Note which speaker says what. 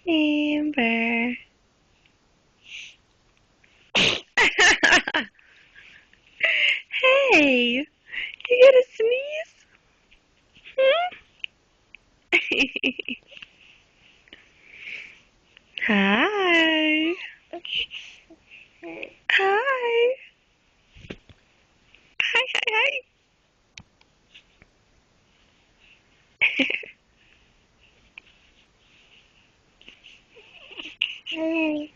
Speaker 1: Amber. Hey, you get a sneeze? Hmm? Hi. Hi. Hi, hi,
Speaker 2: Hello.